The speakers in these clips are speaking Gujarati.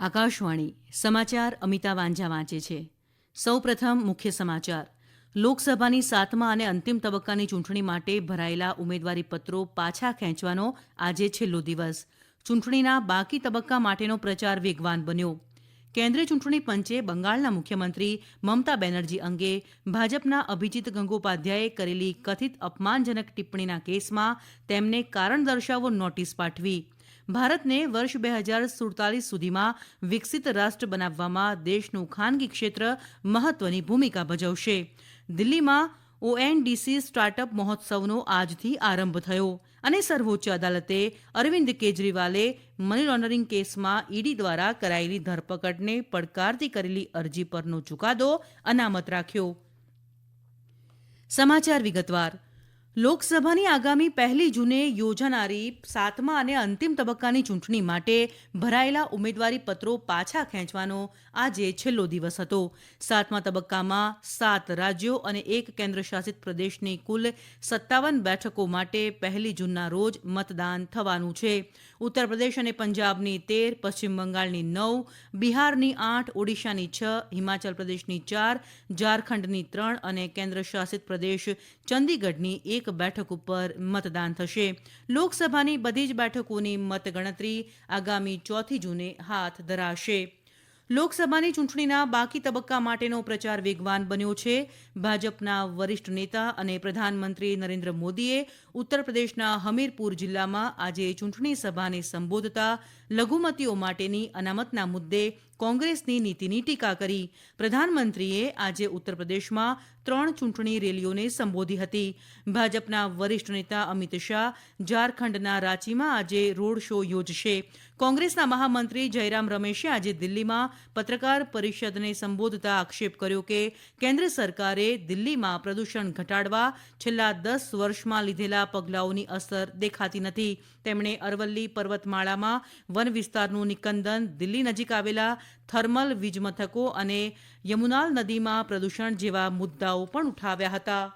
આકાશવાણી સમાચાર અમિતા વાંઝા વાંચે છે. સૌપ્રથમ મુખ્ય સમાચાર. લોકસભાની 7મા અને અંતિમ તબક્કાની ચૂંટણી માટે ભરાયેલા ઉમેદવારીપત્રો પાછા ખેંચવાનો આજે છેલ્લો દિવસ. ચૂંટણીના બાકી તબક્કા માટેનો પ્રચાર વેગવાન બન્યો. કેન્દ્રીય ચૂંટણી પંચે બંગાળના મુખ્યમંત્રી મમતા બેનર્જી અંગે ભાજપના અભિજીત ગંગોપાધ્યાયે કરેલી કથિત અપમાનજનક ટિપ્પણીના કેસમાં તેમને કારણ દર્શાવો નોટિસ પાઠવી. ભારતને વર્ષ 2047 સુધીમાં વિકસિત રાષ્ટ્ર બનાવવામાં દેશનું ખાનગી ક્ષેત્ર મહત્વની ભૂમિકા ભજવશે. દિલ્હીમાં ઓએનડીસી સ્ટાર્ટઅપ મહોત્સવનો આજથી આરંભ થયો અને સર્વોચ્ચ અદાલતે અરવિંદ કેજરીવાલે મની લોન્ડરિંગ કેસમાં ઈડી દ્વારા કરાયેલી ધરપકડને પડકારતી કરેલી અરજી પરનો ચુકાદો અનામત રાખ્યો. સમાચાર વિગતવાર. લોકસભાની આગામી 1 જૂને યોજાનારી 7મા અને અંતિમ તબક્કાની ચૂંટણી માટે ભરાયેલા ઉમેદવારીપત્રો પાછા ખેંચવાનો આજે છેલ્લો દિવસ હતો. 7મા તબક્કામાં 7 રાજ્યો અને 1 કેન્દ્રશાસિત પ્રદેશની કુલ 57 બેઠકો માટે 1 જૂનના રોજ મતદાન થવાનું છે. ઉત્તર પ્રદેશ અને પંજાબની 13, પશ્ચિમ બંગાળની 9, બિહારની 8, ઓડિશાની 6, હિમાચલ પ્રદેશની 4, ઝારખંડની 3 અને કેન્દ્રશાસિત પ્રદેશ ચંદીગઢની 1 બેઠક ઉપર મતદાન થશે. લોકસભાની બધી જ બેઠકોની મતગણતરી આગામી 4 જૂને હાથ ધરાશે. લોકસભાની ચૂંટણીના બાકી તબક્કા માટેનો પ્રચાર વેગવાન બન્યો છે. ભાજપના વરિષ્ઠ નેતા અને પ્રધાનમંત્રી નરેન્દ્ર મોદીએ ઉત્તર પ્રદેશના હમીરપુર જિલ્લામાં આજે ચૂંટણી સભાને સંબોધતા લઘુમતીઓ માટેની અનામતના મુદ્દે કોંગ્રેસની નીતિની ટીકા કરી. પ્રધાનમંત્રીએ આજે ઉત્તર પ્રદેશમાં 3 ચૂંટણી રેલીઓને સંબોધી હતી. ભાજપના વરિષ્ઠ નેતા અમિત શાહ ઝારખંડના રાંચીમાં આજે રોડ શો યોજશે. કોંગ્રેસના મહામંત્રી જયરામ રમેશે આજે દિલ્હીમાં પત્રકાર પરિષદને સંબોધતા આક્ષેપ કર્યો કે કેન્દ્ર સરકારે દિલ્હીમાં પ્રદૂષણ ઘટાડવા છેલ્લા 10 વર્ષમાં લીધેલા પગલાઓની અસર દેખાતી નથી. તેમણે અરવલ્લી પર્વતમાળામાં વન વિસ્તારનું નિકંદન, દિલ્હી નજીક આવેલા થર્મલ વીજમથકો અને યમુનાલ નદીમાં પ્રદૂષણ જેવા મુદ્દાઓ પણ ઉઠાવ્યા હતા.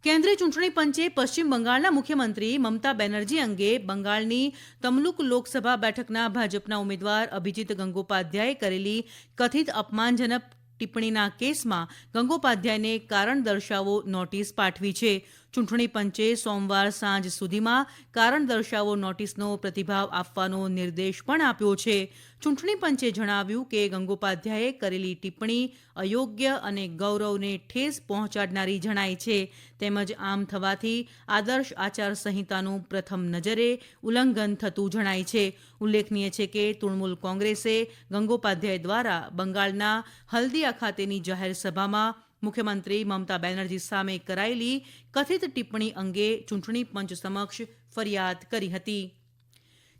કેન્દ્રીય ચૂંટણી પંચે પશ્ચિમ બંગાળના મુખ્યમંત્રી મમતા બેનર્જી અંગે બંગાળની તમલુક લોકસભા બેઠકના ભાજપના ઉમેદવાર અભિજીત ગંગોપાધ્યાયે કરેલી કથિત અપમાનજનક ટિપ્પણીના કેસમાં ગંગોપાધ્યાયને કારણ દર્શાવો નોટિસ પાઠવી છે. ચૂંટણી પંચે સોમવાર સાંજ સુધીમાં કારણ દર્શાવો નોટિસનો પ્રતિભાવ આપવાનો નિર્દેશ પણ આપ્યો છે. ચૂંટણી પંચે જણાવ્યું કે ગંગોપાધ્યાયે કરેલી ટિપ્પણી અયોગ્ય અને ગૌરવને ઠેસ પહોંચાડનારી જણાય છે. તેમજ આમ થવાથી આદર્શ આચાર સંહિતાનું પ્રથમ નજરે ઉલ્લંઘન થતું જણાય છે. ઉલ્લેખનીય છે કે તૃણમૂલ કોંગ્રેસે ગંગોપાધ્યાય દ્વારા બંગાળના હલ્દિયા ખાતેની જાહેર સભામાં મુખ્યમંત્રી મમતા બેનર્જી સામે કરાયેલી કથિત ટિપ્પણી અંગે ચૂંટણી પંચ સમક્ષ ફરિયાદ કરી હતી.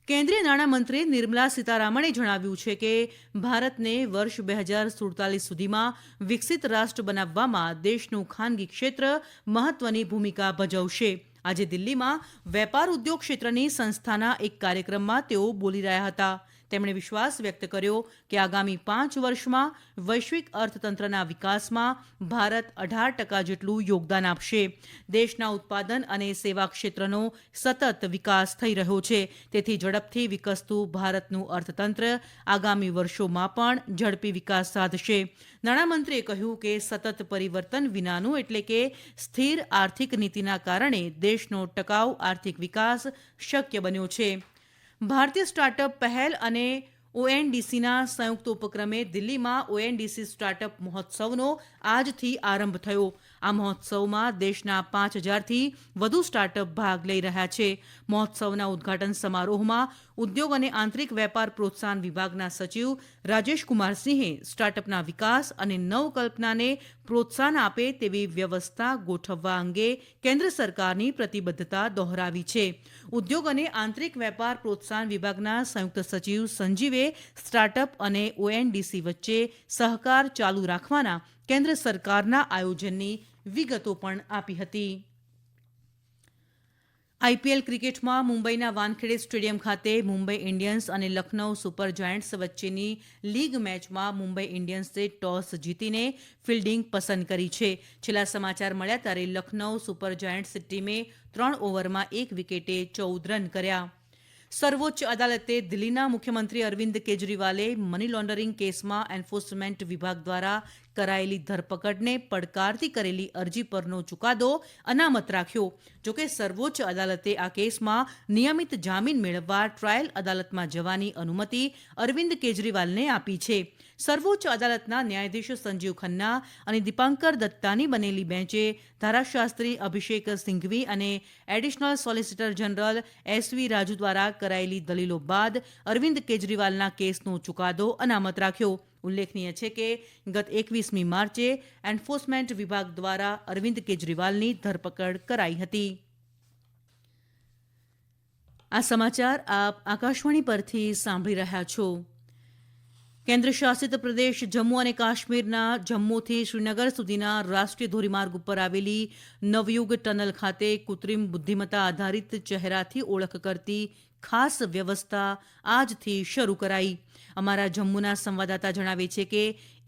કેન્દ્રીય નાણામંત્રી નિર્મલા સીતારામણે જણાવ્યું છે કે ભારતને વર્ષ 2047 સુધીમાં વિકસિત રાષ્ટ્ર બનાવવામાં દેશનું ખાનગી ક્ષેત્ર મહત્વની ભૂમિકા ભજવશે. આજે દિલ્હીમાં વેપાર ઉદ્યોગ ક્ષેત્રની સંસ્થાના એક કાર્યક્રમમાં તેઓ બોલી રહ્યા હતા. તેમણે વિશ્વાસ વ્યક્ત કર્યો કે આગામી 5 વર્ષમાં વૈશ્વિક અર્થતંત્રના વિકાસમાં ભારત 18% જેટલું યોગદાન આપશે. દેશના ઉત્પાદન અને સેવા ક્ષેત્રનો સતત વિકાસ થઈ રહ્યો છે. તેથી ઝડપથી વિકસતું ભારતનું અર્થતંત્ર આગામી વર્ષોમાં પણ ઝડપી વિકાસ સાધશે. નાણામંત્રીએ કહ્યું કે સતત પરિવર્તન વિનાનું એટલે કે સ્થિર આર્થિક નીતિના કારણે દેશનો ટકાઉ આર્થિક વિકાસ શક્ય બન્યો છે. ભારતીય સ્ટાર્ટઅપ પહેલ અને ઓએનડીસીના સંયુક્ત ઉપક્રમે દિલ્હીમાં ઓએનડીસી સ્ટાર્ટઅપ મહોત્સવનો આજથી આરંભ થયો. આ મહોત્સવમાં દેશના 5000થી વધુ સ્ટાર્ટઅપ ભાગ લઈ રહ્યા છે. મહોત્સવના ઉદઘાટન સમારોહમાં ઉદ્યોગ અને આંતરિક વેપાર પ્રોત્સાહન વિભાગના સચિવ રાજેશ કુમાર સિંહે સ્ટાર્ટઅપના વિકાસ અને નવકલ્પનાને પ્રોત્સાહન આપે તેવી વ્યવસ્થા ગોઠવવા અંગે કેન્દ્ર સરકારની પ્રતિબદ્ધતા દોહરાવી છે. ઉદ્યોગ અને આંતરિક વેપાર પ્રોત્સાહન વિભાગના સંયુક્ત સચિવ સંજીવે સ્ટાર્ટઅપ અને ઓએનડીસી વચ્ચે સહકાર ચાલુ રાખવાના કેન્દ્ર સરકારના આયોજનની વિગતો પણ આપી હતી. આઈપીએલ ક્રિકેટમાં મુંબઈના વાનખેડે સ્ટેડિયમ ખાતે મુંબઈ ઇન્ડિયન્સ અને લખનૌ સુપર જાયન્ટ્સ વચ્ચેની લીગ મેચમાં મુંબઈ ઇન્ડિયન્સે ટોસ જીતીને ફિલ્ડિંગ પસંદ કરી છે. છેલ્લા સમાચાર મળ્યા ત્યારે લખનૌ સુપર જાયન્ટ્સ ટીમે 3 ઓવરમાં 1 વિકેટે 14 રન કર્યા. સર્વોચ્ચ અદાલતે દિલ્હીના મુખ્યમંત્રી અરવિંદ કેજરીવાલે મની લોન્ડરિંગ કેસમાં એન્ફોર્સમેન્ટ વિભાગ દ્વારા કરાયેલી ધરપકડને પડકારતી કરેલી અરજી પરનો ચુકાદો અનામત રાખ્યો. જોકે સર્વોચ્ચ અદાલતે આ કેસમાં નિયમિત જામીન મેળવવા ટ્રાયલ અદાલતમાં જવાની અનુમતિ અરવિંદ કેજરીવાલને આપી છે. સર્વોચ્ચ અદાલતના ન્યાયાધીશ સંજીવ ખન્ના અને દીપાંકર દત્તાની બનેલી બેન્ચે ધારાશાસ્ત્રી અભિષેક સિંઘવી અને additional solicitor general SV Raju દ્વારા કરાયેલી દલીલો બાદ અરવિંદ કેજરીવાલના કેસનો ચુકાદો અનામત રાખ્યો. ઉલ્લેખનીય છે કે ગત 21મી માર્ચે એન્ફોર્સમેન્ટ વિભાગ દ્વારા અરવિંદ કેજરીવાલની ધરપકડ કરાઈ હતી. આ સમાચાર આપ આકાશવાણી પરથી સાંભળી રહ્યા છો. કેન્દ્ર શાસિત પ્રદેશ જમ્મુ અને કાશ્મીરના જમ્મુથી શ્રીનગર સુધીના રાષ્ટ્રીય ધોરીમાર્ગ ઉપર આવેલી નવયુગ ટનલ ખાતે કૃત્રિમ બુદ્ધિમત્તા આધારિત ચહેરાથી ઓળખ કરતી ખાસ વ્યવસ્થા આજથી શરૂ કરાઈ. અમારા જમ્મુના સંવાદદાતા જણાવે છે કે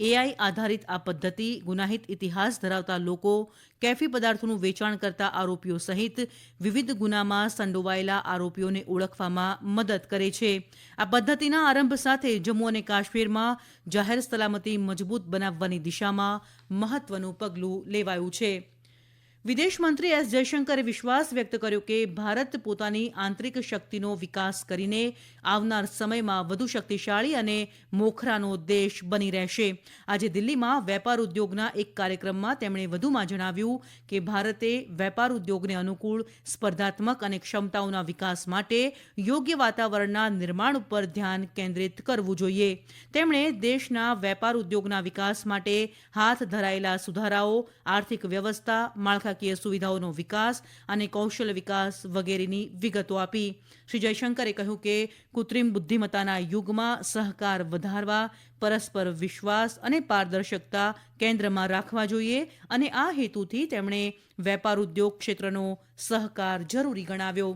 એઆઈ આધારિત આ પદ્ધતિ ગુનાહિત ઇતિહાસ ધરાવતા લોકો, કેફી પદાર્થોનું વેચાણ કરતા આરોપીઓ સહિત વિવિધ ગુનામાં સંડોવાયેલા આરોપીઓને ઓળખવામાં મદદ કરે છે. આ પદ્ધતિના આરંભ સાથે જમ્મુ અને કાશ્મીરમાં જાહેર સલામતી મજબૂત બનાવવાની દિશામાં મહત્વનું પગલું લેવાયું છે. વિદેશમંત્રી એસ જયશંકરે વિશ્વાસ વ્યક્ત કર્યો કે ભારત પોતાની આંતરિક શક્તિનો વિકાસ કરીને આવનાર સમયમાં વધુ શક્તિશાળી અને મોખરાનો દેશ બની રહેશે. આજે દિલ્હીમાં વેપાર ઉદ્યોગના એક કાર્યક્રમમાં તેમણે વધુમાં જણાવ્યું કે ભારતે વેપાર ઉદ્યોગને અનુકૂળ, સ્પર્ધાત્મક અને ક્ષમતાઓના વિકાસ માટે યોગ્ય વાતાવરણના નિર્માણ ઉપર ધ્યાન કેન્દ્રિત કરવું જોઈએ. તેમણે દેશના વેપાર ઉદ્યોગના વિકાસ માટે હાથ ધરાયેલા સુધારાઓ, આર્થિક વ્યવસ્થા, માળખાકીય સુવિધાઓનો વિકાસ અને કૌશલ્ય વિકાસ વગેરેની વિગતો આપી. શ્રી જયશંકરે કહ્યું કે કૃત્રિમ બુદ્ધિમત્તાના યુગમાં સહકાર વધારવા, પરસ્પર વિશ્વાસ અને પારદર્શકતા કેન્દ્રમાં રાખવા જોઈએ અને આ હેતુથી તેમણે વેપાર ઉદ્યોગ ક્ષેત્રનો સહકાર જરૂરી ગણાવ્યો.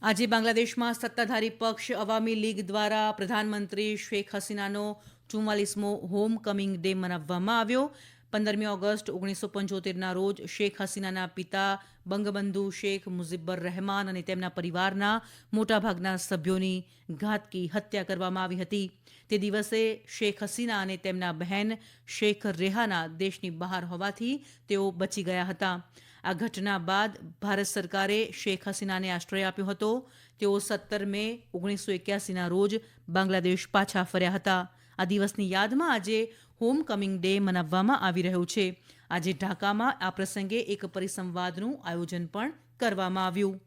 આજે બાંગ્લાદેશમાં સત્તાધારી પક્ષ અવામી લીગ દ્વારા પ્રધાનમંત્રી શેખ હસીનાનો 44મો હોમ કમિંગ ડે મનાવવામાં આવ્યો. 15મી ઓગસ્ટ 1975ના રોજ શેખ હસીનાના પિતા બંગબંધુ શેખ મુજીબર રહેમાન અને તેમના પરિવારના મોટાભાગના સભ્યોની ઘાતકી હત્યા કરવામાં આવી હતી. તે દિવસે શેખ હસીના અને તેમના બહેન શેખ રેહાના દેશની બહાર હોવાથી તેઓ બચી ગયા હતા. આ ઘટના બાદ ભારત સરકારે શેખ હસીનાને આશ્રય આપ્યો હતો. તેઓ 17 મે 1981ના રોજ બાંગ્લાદેશ પાછા ફર્યા હતા. આ દિવસની યાદમાં આજે હોમ કમિંગ ડે મનાવવામાં આવી રહ્યો છે. આજે ઢાકામાં આ પ્રસંગે એક પરિસંવાદનું આયોજન પણ કરવામાં આવ્યું.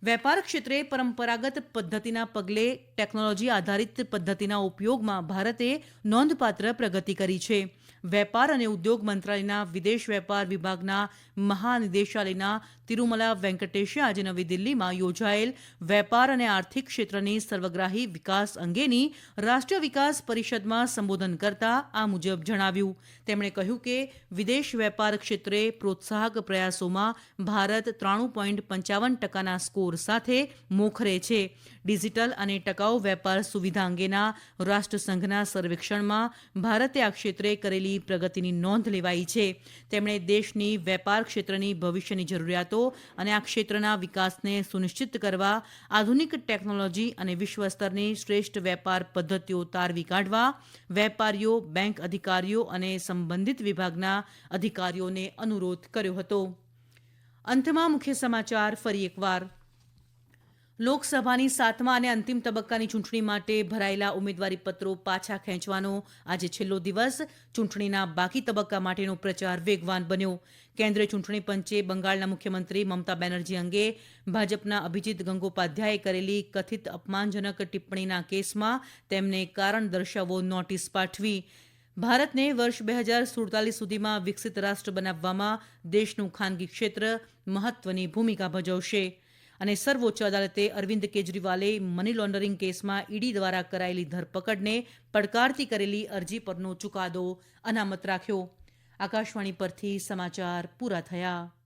વેપાર ક્ષેત્રે પરંપરાગત પદ્ધતિના પગલે ટેકનોલોજી આધારિત પદ્ધતિના ઉપયોગમાં ભારતે નોંધપાત્ર પ્રગતિ કરી છે. વેપાર અને ઉદ્યોગ મંત્રાલયના વિદેશ વેપાર વિભાગના મહાનિદેશાલયના તિરુમલા વેંકટેશે આજે નવી દિલ્હીમાં યોજાયેલ વેપાર અને આર્થિક ક્ષેત્રની સર્વગ્રાહી વિકાસ અંગેની રાષ્ટ્રીય વિકાસ પરિષદમાં સંબોધન કરતા આ મુજબ જણાવ્યું. તેમણે કહ્યું કે વિદેશ વેપાર ક્ષેત્રે પ્રોત્સાહક પ્રયાસોમાં ભારત 93.55%ના સ્કોર સાથે મોખરે છે. ડિજિટલ અને ટકાઉ વેપાર સુવિધા અંગેના રાષ્ટ્રસંઘના સર્વેક્ષણમાં ભારતે આ ક્ષેત્રે કરેલી પ્રગતિની નોંધ લેવાઈ છે. તેમણે દેશની વેપાર ક્ષેત્રની ભવિષ્યની જરૂરિયાતો અને આ ક્ષેત્રના વિકાસને સુનિશ્ચિત કરવા આધુનિક ટેકનોલોજી અને વિશ્વ સ્તરની શ્રેષ્ઠ વેપાર પદ્ધતિઓ તારવી કાઢવા વેપારીઓ, બેંક અધિકારીઓ અને સંબંધિત વિભાગના અધિકારીઓને અનુરોધ કર્યો હતો. અંતમાં મુખ્ય સમાચાર ફરી એકવાર. લોકસભાની 7મા અને અંતિમ તબક્કાની ચૂંટણી માટે ભરાયેલા ઉમેદવારીપત્રો પાછા ખેંચવાનો આજે છેલ્લો દિવસ. ચૂંટણીના બાકી તબક્કા માટેનો પ્રચાર વેગવાન બન્યો. કેન્દ્રીય ચૂંટણી પંચે બંગાળના મુખ્યમંત્રી મમતા બેનર્જી અંગે ભાજપના અભિજીત ગંગોપાધ્યાયે કરેલી કથિત અપમાનજનક ટિપ્પણીના કેસમાં તેમને કારણ દર્શાવો નોટિસ પાઠવી. ભારતને વર્ષ 2047 સુધીમાં વિકસિત રાષ્ટ્ર બનાવવામાં દેશનું ખાનગી ક્ષેત્ર મહત્વની ભૂમિકા ભજવશે. અને સર્વોચ્ચ અદાલતે અરવિંદ કેજરીવાલે મની લોન્ડરિંગ કેસમાં ઈડી દ્વારા કરાયેલી ધરપકડને પડકારતી કરેલી અરજી પરનો ચુકાદો અનામત રાખ્યો. આકાશવાણી પરથી સમાચાર પૂરા થયા.